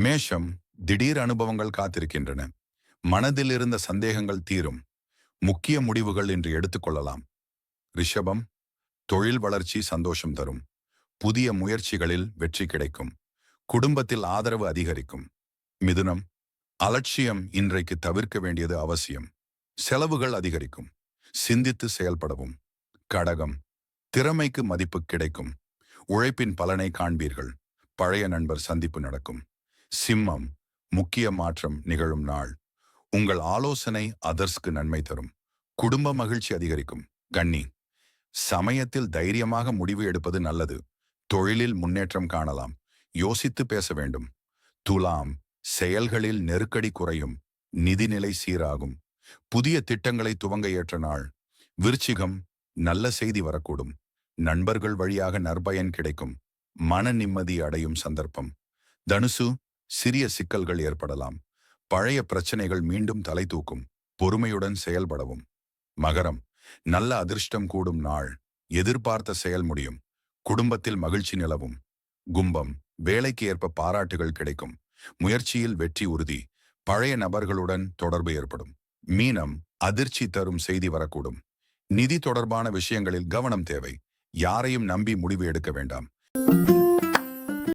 மேஷம், திடீர் அனுபவங்கள் காத்திருக்கின்றன. மனதில் இருந்த சந்தேகங்கள் தீரும். முக்கிய முடிவுகள் இன்று எடுத்துக்கொள்ளலாம். ரிஷபம், தொழில் வளர்ச்சி சந்தோஷம் தரும். புதிய முயற்சிகளில் வெற்றி கிடைக்கும். குடும்பத்தில் ஆதரவு அதிகரிக்கும். மிதுனம், அலட்சியம் இன்றைக்கு தவிர்க்க வேண்டியது அவசியம். செலவுகள் அதிகரிக்கும். சிந்தித்து செயல்படவும். கடகம், திறமைக்கு மதிப்பு கிடைக்கும். உழைப்பின் பலனை காண்பீர்கள். பழைய நண்பர் சந்திப்பு நடக்கும். சிம்மம், முக்கிய மாற்றம் நிகழும் நாள். உங்கள் ஆலோசனை அதர்ஸ்க்கு நன்மை தரும். குடும்ப மகிழ்ச்சி அதிகரிக்கும். கன்னி, சமயத்தில் தைரியமாக முடிவு எடுப்பது நல்லது. தொழிலில் முன்னேற்றம் காணலாம். யோசித்து பேச வேண்டும். துலாம், செயல்களில் நெருக்கடி குறையும். நிதிநிலை சீராகும். புதிய திட்டங்களை துவங்க ஏற்ற நாள். விருச்சிகம், நல்ல செய்தி வரக்கூடும். நண்பர்கள் வழியாக நற்பயன் கிடைக்கும். மன நிம்மதி அடையும் சந்தர்ப்பம். தனுசு, சிறிய சிக்கல்கள் ஏற்படலாம். பழைய பிரச்சனைகள் மீண்டும் தலை தூக்கும். பொறுமையுடன் செயல்படவும். மகரம், நல்ல அதிர்ஷ்டம் கூடும் நாள். எதிர்பார்த்த செயல் முடியும். குடும்பத்தில் மகிழ்ச்சி நிலவும். கும்பம், வேலைக்கு ஏற்ப பாராட்டுகள் கிடைக்கும். முயற்சியில் வெற்றி உறுதி. பழைய நபர்களுடன் தொடர்பு ஏற்படும். மீனம், அதிர்ச்சி தரும் செய்தி வரக்கூடும். நிதி தொடர்பான விஷயங்களில் கவனம் தேவை. யாரையும் நம்பி முடிவு எடுக்க வேண்டாம்.